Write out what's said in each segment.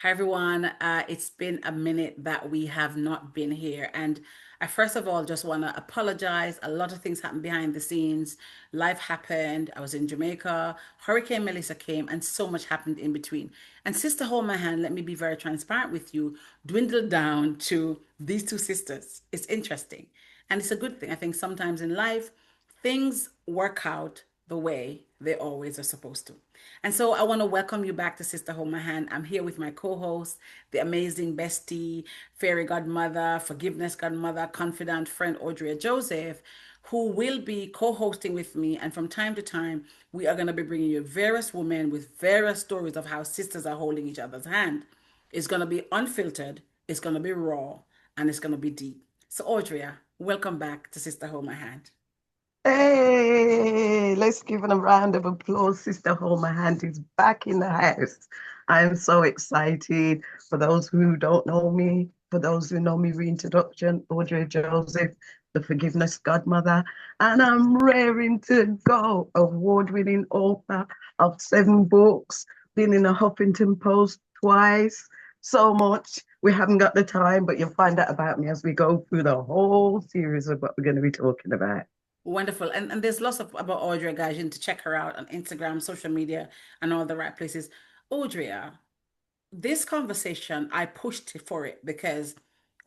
Hi, everyone. It's been a minute that we have not been here. And I first of all just want to apologize. A lot of things happened behind the scenes. Life happened. I was in Jamaica. Hurricane Melissa came, and so much happened in between. And Sister Hold My Hand, let me be very transparent with you, dwindled down to these two sisters. It's interesting. And it's a good thing. I think sometimes in life, things work out the way they always are supposed to. And so I want to welcome you back to Sister Hold My Hand. I'm here with my co-host, the amazing bestie, fairy godmother, forgiveness godmother, confidant friend, Audrey Joseph, who will be co-hosting with me. And from time to time, we are going to be bringing you various women with various stories of how sisters are holding each other's hand. It's going to be unfiltered, it's going to be raw, and it's going to be deep. So, Audrey, welcome back to Sister Hold My Hand. Hey, let's give it a round of applause. Sister Hold My Hand is back in the house. I am so excited. For those who don't know me, for those who know me, reintroduction, Audrey Joseph, the forgiveness godmother, and I'm raring to go. Award-winning author of 7 books, been in a Huffington Post twice. So much. We haven't got the time, but you'll find out about me as we go through the whole series of what we're going to be talking about. Wonderful. And there's lots of about Audrey, guys. You need to check her out on Instagram, social media, and all the right places. Audrey, this conversation, I pushed for it because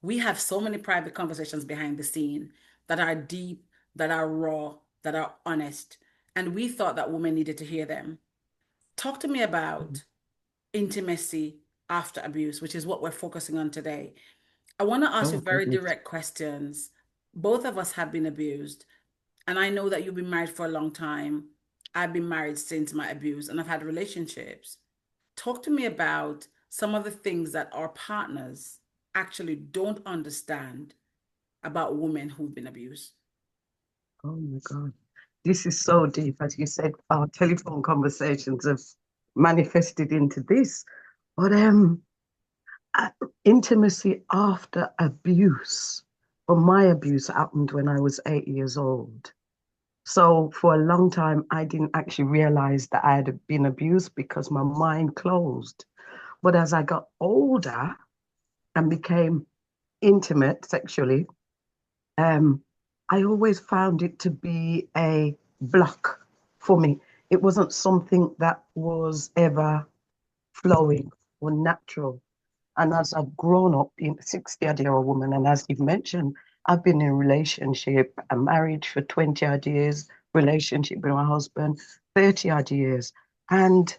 we have so many private conversations behind the scene that are deep, that are raw, that are honest. And we thought that women needed to hear them. Talk to me about intimacy after abuse, which is what we're focusing on today. I want to ask you Oh, very goodness. direct questions. Both of us have been abused. And I know that you've been married for a long time. I've been married since my abuse and I've had relationships. Talk to me about some of the things that our partners actually don't understand about women who've been abused. Oh my God. This is so deep. As you said, our telephone conversations have manifested into this. But uh, intimacy after abuse, or my abuse happened when I was 8 years old. So for a long time, I didn't actually realize that I had been abused because my mind closed. But as I got older and became intimate sexually, um, I always found it to be a block for me. It wasn't something that was ever flowing or natural. And as I've grown up, being a 60-odd-year-old woman, and as you've mentioned, I've been in a relationship, a marriage for 20 odd years, relationship with my husband, 30 odd years. And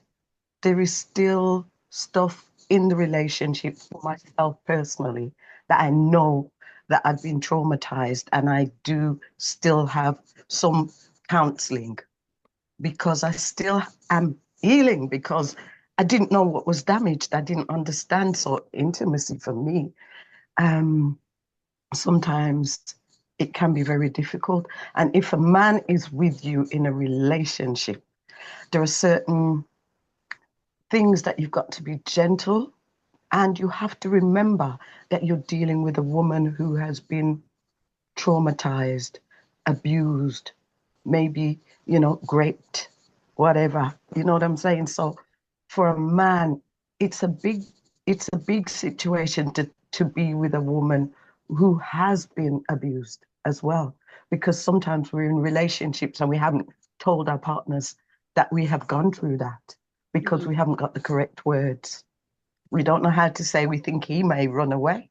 there is still stuff in the relationship for myself personally that I know that I've been traumatized, and I do still have some counseling because I still am healing because I didn't know what was damaged. I didn't understand. So intimacy for me, um, sometimes it can be very difficult. And if a man is with you in a relationship, there are certain things that you've got to be gentle, and you have to remember that you're dealing with a woman who has been traumatized, abused, maybe, raped, whatever. You know what I'm saying? So for a man, it's a big it's a big situation to be with a woman who has been abused as well. Because sometimes we're in relationships and we haven't told our partners that we have gone through that because we Mhm. haven't got the correct words. We don't know how to say we think he may run away.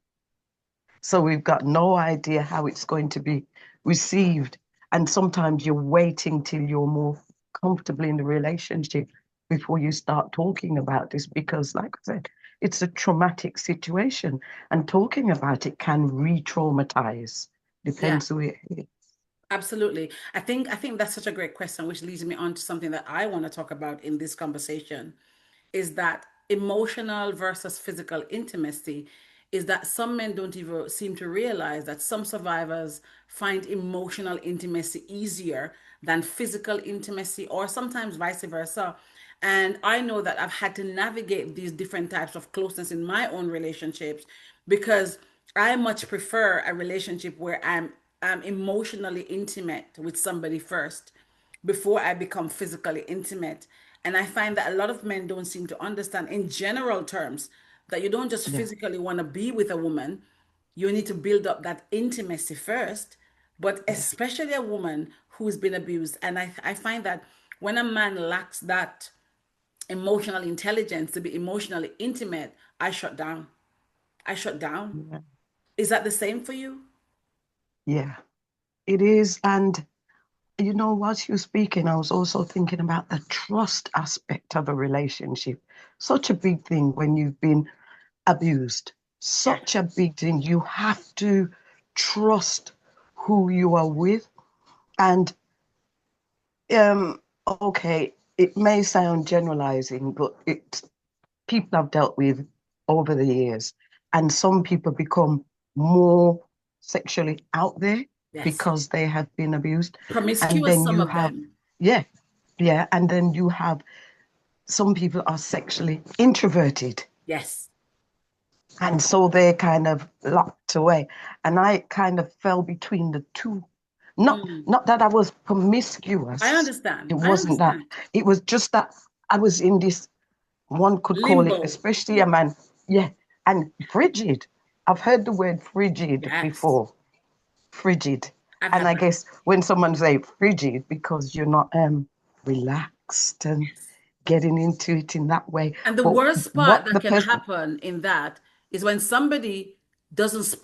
So we've got no idea how it's going to be received. And sometimes you're waiting till you're more comfortable in the relationship before you start talking about this because, like I said, it's a traumatic situation. And talking about it can re traumatize, Yeah, depends who it is. absolutely. I think that's such a great question, which leads me on to something that I want to talk about in this conversation, is that emotional versus physical intimacy is that some men don't even seem to realize that some survivors find emotional intimacy easier than physical intimacy, or sometimes vice versa. And I know that I've had to navigate these different types of closeness in my own relationships because I much prefer a relationship where I'm emotionally intimate with somebody first before I become physically intimate. And I find that a lot of men don't seem to understand, in general terms, that you don't just Yeah. physically want to be with a woman. You need to build up that intimacy first, but Yeah. especially a woman who's been abused. And I find that when a man lacks that emotional intelligence to be emotionally intimate, I shut down. I shut down. Yeah. Is that the same for you? Yeah. It is. And you know, whilst you were speaking, I was also thinking about the trust aspect of a relationship. Such a big thing when you've been abused. Yes. Such a big thing. You have to trust who you are with. And okay, it may sound generalizing, but it people I've dealt with over the years, and some people become more sexually out there Yes. because they have been abused. And Promiscuous, then some you of have, them. yeah, yeah, and then you have some people are sexually introverted. Yes. And so they're kind of locked away. And I kind of fell between the two. Mm. Not that I was I promiscuous. understand. It I wasn't that. understand. It was just that I was in this, one could call it, Limbo. especially a man, yeah, and frigid. I've heard the word frigid Yes. before. Frigid. I've And had I that. guess when someone say frigid, because you're not relaxed and Yes. getting into it in that way. And the But worst part what that the can person, happen in that is when somebody doesn't,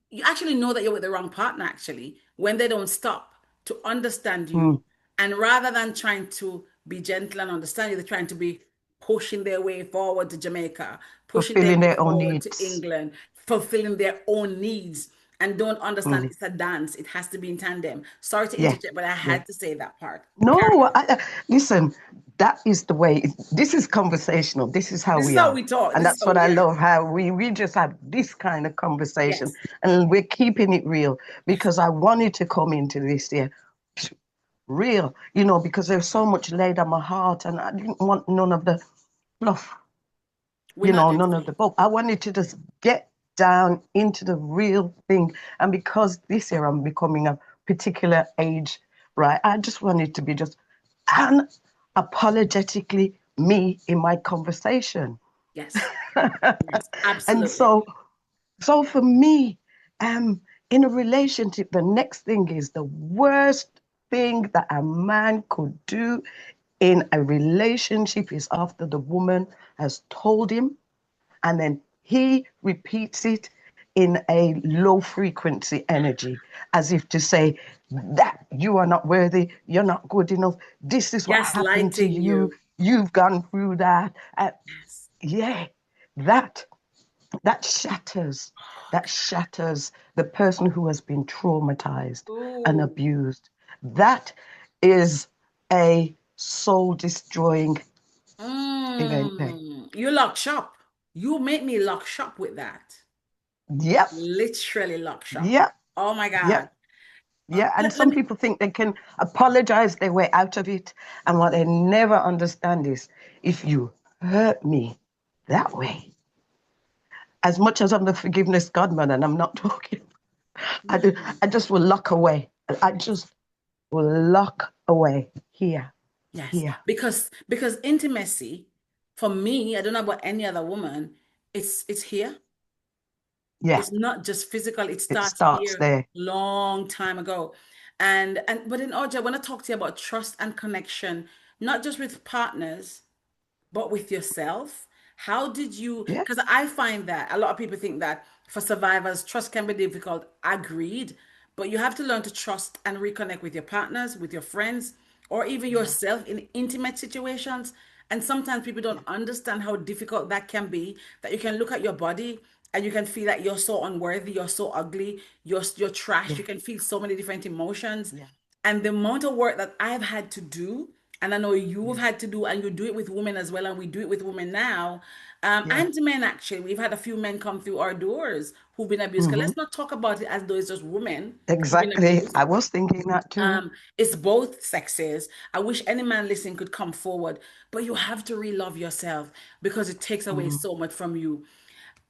you actually know that you're with the wrong partner, actually, when they don't stop to understand you. mm, And rather than trying to be gentle and understand you, they're trying to be pushing their way forward to Jamaica, pushing their fulfilling way their own forward to needs. England, fulfilling their own needs, and don't understand Mm, it's a dance. It has to be in tandem. Sorry to yeah, interject, but I yeah. had to say that part. Carry No, on. listen, that is the way. This is conversational. This is how This is we how are. we talk. And This is that's how what I we are. love, how we just have this kind of conversation. Yes. And we're keeping it real Yes. because I wanted to come into this here real, because there's so much laid on my heart and I didn't want none of the fluff, We're not doing none of fluff. the book. I wanted to just get down into the real thing. And because this year I'm becoming a particular age, right? I just wanted to be just unapologetically me in my conversation. Yes. Yes. And Absolutely. so for me, in a relationship, the next thing is the worst thing that a man could do in a relationship is after the woman has told him and then he repeats it in a low frequency energy, as if to say that you are not worthy, you're not good enough, this is what happened to Gaslighting you, you. you've gone through that. Yes. Yeah, that that shatters that shatters the person who has been traumatized and Ooh. abused. That is a soul destroying event there. You lock shop. You make me lock shop with that. Yep, Literally lock shop. yep, Oh my God. yep. Yeah, and Let some me, people think they can apologize their way out of it. And what they never understand is if you hurt me that way, as much as I'm the forgiveness God, man, and I'm not talking, I just will lock away. I yes. just will lock away here, Yes. here. Because intimacy, for me, I don't know about any other woman, it's here. Yeah, It's not just physical, it it started starts here there. long time ago. And but in Oja, I want to talk to you about trust and connection, not just with partners, but with yourself. How did you, Yeah, because I find that a lot of people think that for survivors, trust can be difficult. Agreed. But you have to learn to trust and reconnect with your partners, with your friends, or even yeah, yourself in intimate situations. And sometimes people don't yeah, understand how difficult that can be, that you can look at your body and you can feel that you're so unworthy, you're so ugly, you're trash. You yeah, can feel so many different emotions. yeah, And the amount of work that I've had to do, and I know you've yeah, had to do, and you do it with women as well, and we do it with women now, yeah. and men actually. We've had a few men come through our doors who've been abused. 'Cause Hmm. let's not talk about it as though it's just women who've been Exactly. abused. I was thinking that too. It's both sexes. I wish any man listening could come forward, but you have to re-love yourself because it takes away Mm, so much from you.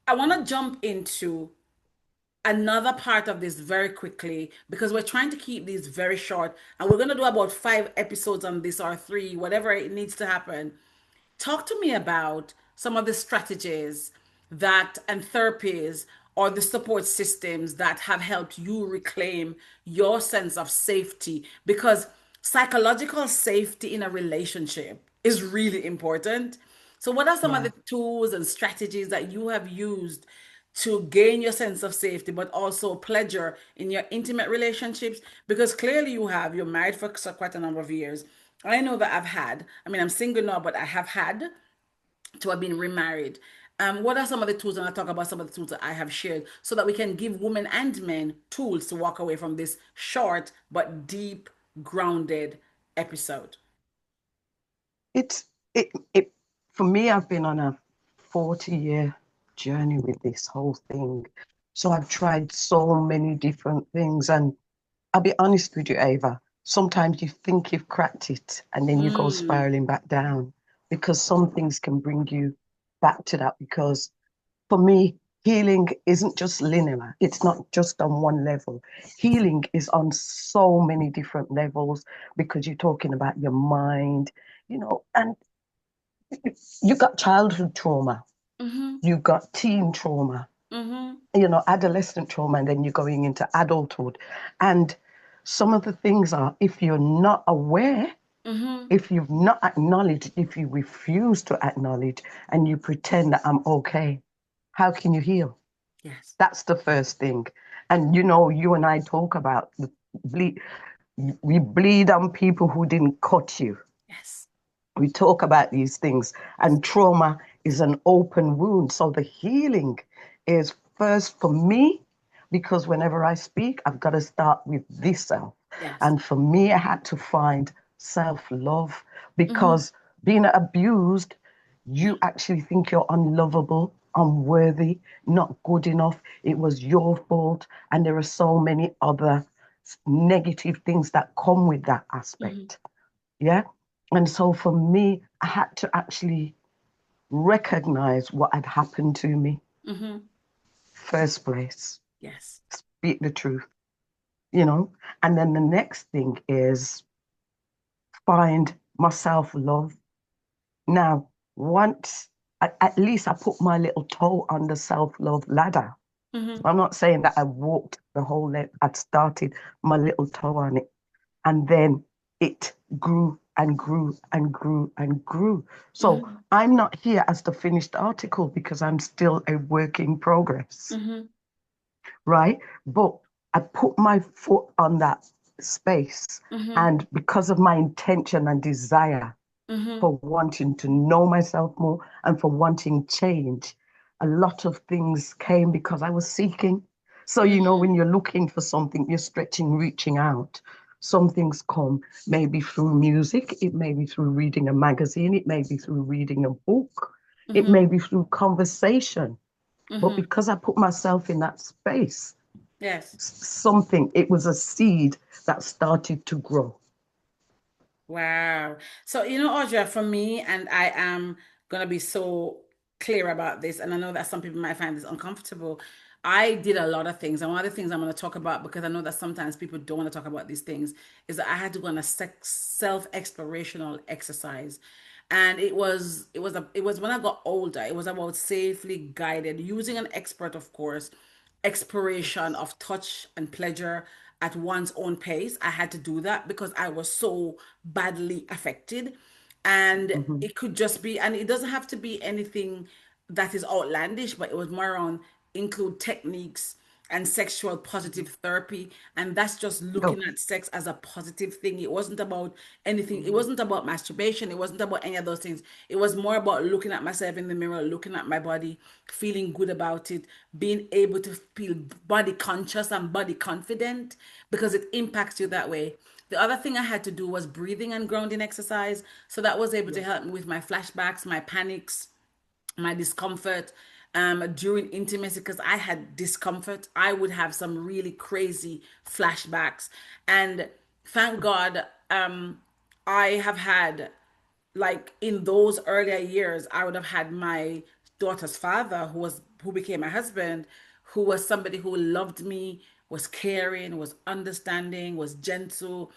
I want to jump into another part of this very quickly because we're trying to keep these very short and we're going to do about 5 episodes on this or three, whatever it needs to happen. Talk to me about some of the strategies that and therapies or the support systems that have helped you reclaim your sense of safety? Because psychological safety in a relationship is really important. So, what are some of Yeah. the tools and strategies that you have used to gain your sense of safety, but also pleasure in your intimate relationships? Because clearly you're married for quite a number of years. I know that I mean, I'm single now, but I have had to have been remarried. What are some of the tools? And I'll talk about some of the tools that I have shared so that we can give women and men tools to walk away from this short but deep, grounded episode. It's it for me, I've been on a 40-year journey with this whole thing. So I've tried so many different things. And I'll be honest with you, Ava, sometimes you think you've cracked it and then you go Mm, spiraling back down because some things can bring you back to that. Because for me, healing isn't just linear, it's not just on one level. Healing is on so many different levels because you're talking about your mind, and you got childhood trauma, mm-hmm, you got teen trauma, mm-hmm, adolescent trauma, and then you're going into adulthood. And some of the things are, if you're not aware, mm-hmm. if you've not acknowledged, if you refuse to acknowledge and you pretend that I'm okay, how can you heal? Yes, That's the first thing. And you and I talk about the bleed. We bleed on people who didn't cut you. yes, We talk about these things, and trauma is an open wound. So the healing is first for me, because whenever I speak, I've got to start with this self. yes. And for me, I had to find self love Mm-hmm, because being abused, you actually think you're unlovable, unworthy, not good enough. It was your fault. And there are so many other negative things that come with that mm-hmm, aspect. Yeah. And so for me, I had to actually recognize what had happened to me, mm-hmm. first place, Yes. speak the truth, you know. And then the next thing is find my self love. Now, once at least I put my little toe on the self love ladder. Mm-hmm, I'm not saying that I walked the whole length, I'd started my little toe on it. And then it grew and grew and grew and grew. So mm-hmm, I'm not here as the finished article because I'm still a work in progress, mm-hmm, right? But I put my foot on that space. mm-hmm, And because of my intention and desire mm-hmm, for wanting to know myself more and for wanting change, a lot of things came because I was seeking. So, when you're looking for something, you're stretching, reaching out. Some things come maybe through music, it may be through reading a magazine, it may be through reading a book, it mm-hmm, may be through conversation. But mm-hmm. because I put myself in that space, Yes. it was a seed that started to grow. Wow. So, Audra, for me, and I am going to be so clear about this, and I know that some people might find this uncomfortable. I did a lot of things. And one of the things I'm going to talk about, because I know that sometimes people don't want to talk about these things, is that I had to go on a self-explorational exercise. And it was when I got older, it was about safely guided, using an expert, of course, exploration Yes. of touch and pleasure at one's own pace. I had to do that because I was so badly affected. And Mm-hmm. it could just be, and it doesn't have to be anything that is outlandish, but it was more on include techniques and sexual positive therapy. And that's just looking No. at sex as a positive thing. It wasn't about anything, it Mm-hmm. wasn't about masturbation, it wasn't about any of those things. It was more about looking at myself in the mirror, looking at my body, feeling good about it, being able to feel body conscious and body confident because it impacts you that way. The other thing I had to do was breathing and grounding exercise. So that was able to Yeah. help me with my flashbacks, my panics, my discomfort during intimacy because I had discomfort. I would have some really crazy flashbacks. And thank God, I have had, like in those earlier years, I would have had my daughter's father, who became my husband, who was somebody who loved me, was caring, was understanding, was gentle,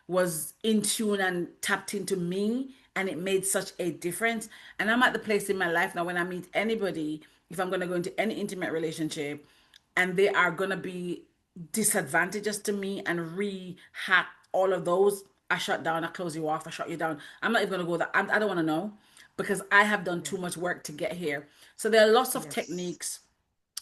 was in tune and tapped into me, and it made such a difference. And I'm at the place in my life now when I meet anybody, if I'm going to go into any intimate relationship and they are going to be disadvantageous to me and re-hack all of those, I shut down, I close you off, I shut you down. I'm not even going to go that. I don't want to know because I have done Yeah. too much work to get here. So there are lots of Yes. techniques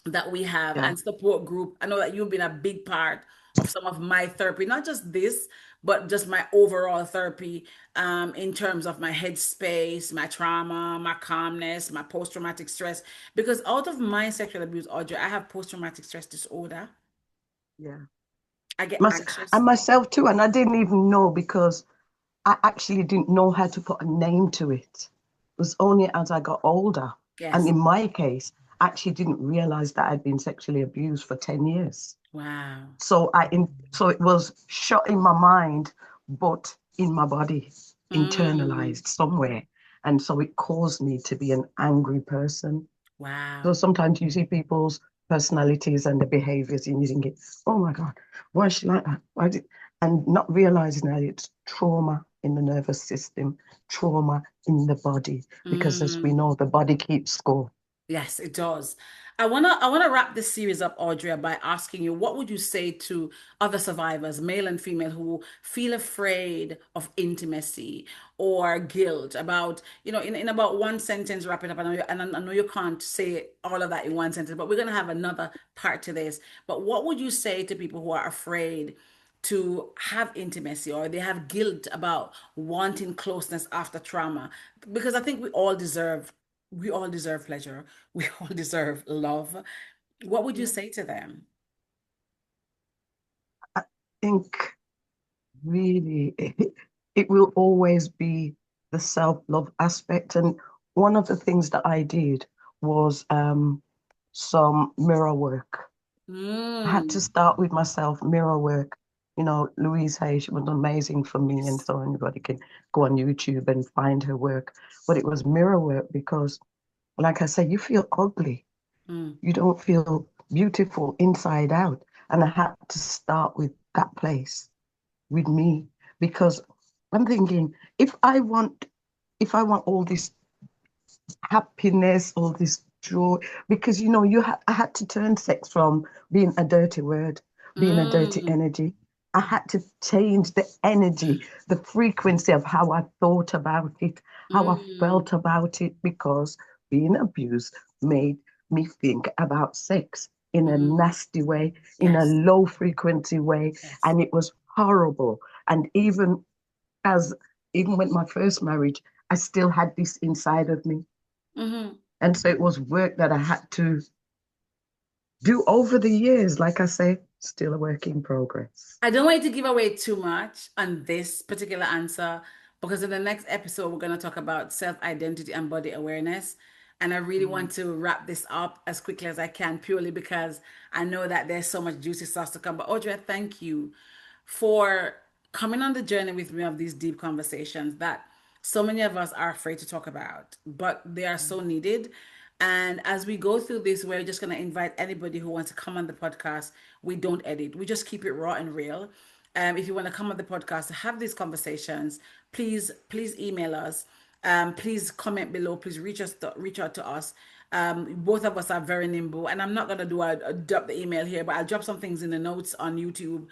that we have Yeah. and support group. I know that you've been a big part of some of my therapy, not just this, but just my overall therapy in terms of my headspace, my trauma, my calmness, my post-traumatic stress. Because out of my sexual abuse, Audrey, I have post-traumatic stress disorder. Yeah. I get Mys- anxious. and myself too. And I didn't even know because I actually didn't know how to put a name to it. It was only as I got older. And Yes. in my case, I actually didn't realize that I'd been sexually abused for 10 years. Wow. So it was shut in my mind, but in my body, Mm. internalized somewhere. And so it caused me to be an angry person. So Wow. sometimes you see people's personalities and the behaviors, and you think, oh my God, why is she like that? Why did... And not realizing that it's trauma in the nervous system, trauma in the body, because as we Mm. know, the body keeps score. Yes, it does. I wanna wrap this series up, Audrey, by asking you, what would you say to other survivors, male and female, who feel afraid of intimacy or guilt about, in about one sentence, wrap it up. I know you can't say all of that in one sentence, but we're gonna have another part to this. But what would you say to people who are afraid to have intimacy or they have guilt about wanting closeness after trauma? Because I think we all deserve pleasure. We all deserve love. What would you Yeah. say to them? I think really it will always be the self-love aspect. And one of the things that I did was some mirror work. I had to Mm. start with myself, mirror work. You know, Louise Hay, she was amazing for me, and Yes. so anybody can go on YouTube and find her work. But it was mirror work because, like I said, you feel ugly. Mm. You don't feel beautiful inside out. And I had to start with that place, with me, because I'm thinking if I want all this happiness, all this joy, because I had to turn sex from being a dirty word, being a dirty Mm. energy. I had to change the energy, the frequency of how I thought about it, how I Mm. felt about it, because being abused made me think about sex in a Mm. nasty way, in a Yes. low frequency way, Yes. and it was horrible. And as even with my first marriage, I still had this inside of me. Mm-hmm. And so it was work that I had to do over the years. Like I say, still a work in progress. I don't want you to give away too much on this particular answer because in the next episode, we're going to talk about self-identity and body awareness. And I really Mm. want to wrap this up as quickly as I can, purely because I know that there's so much juicy sauce to come. But Audrey, thank you for coming on the journey with me of these deep conversations that so many of us are afraid to talk about, but they are so needed. And as we go through this, we're just going to invite anybody who wants to come on the podcast. We don't edit, we just keep it raw and real. If you want to come on the podcast to have these conversations, please email us. Please comment below. Please reach out to us. Both of us are very nimble, and I'm not gonna do a drop the email here, but I'll drop some things in the notes on YouTube.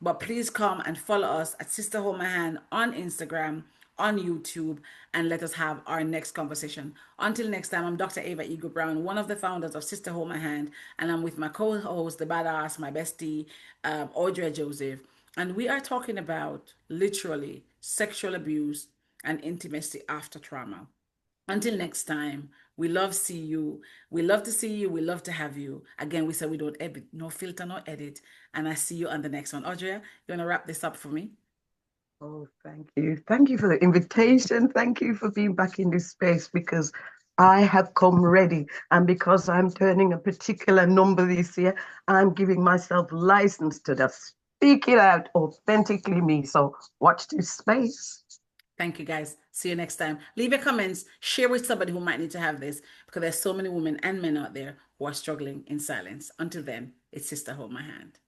But please come and follow us at Sister Hold My Hand on Instagram, on YouTube, and let us have our next conversation. Until next time, I'm Dr. Ava Eagle Brown, one of the founders of Sister Hold My Hand, and I'm with my co-host, the badass, my bestie, Audrey Joseph, and we are talking about literally sexual abuse and intimacy after trauma. Until next time, we love see you. We love to see you. We love to have you. Again, we say we don't edit, no filter, no edit. And I see you on the next one. Audrey, you want to wrap this up for me? Oh, thank you. Thank you for the invitation. Thank you for being back in this space because I have come ready. And because I'm turning a particular number this year, I'm giving myself license to just speak it out authentically me. So watch this space. Thank you, guys. See you next time. Leave your comments. Share with somebody who might need to have this because there's so many women and men out there who are struggling in silence. Until then, it's Sister Hold My Hand.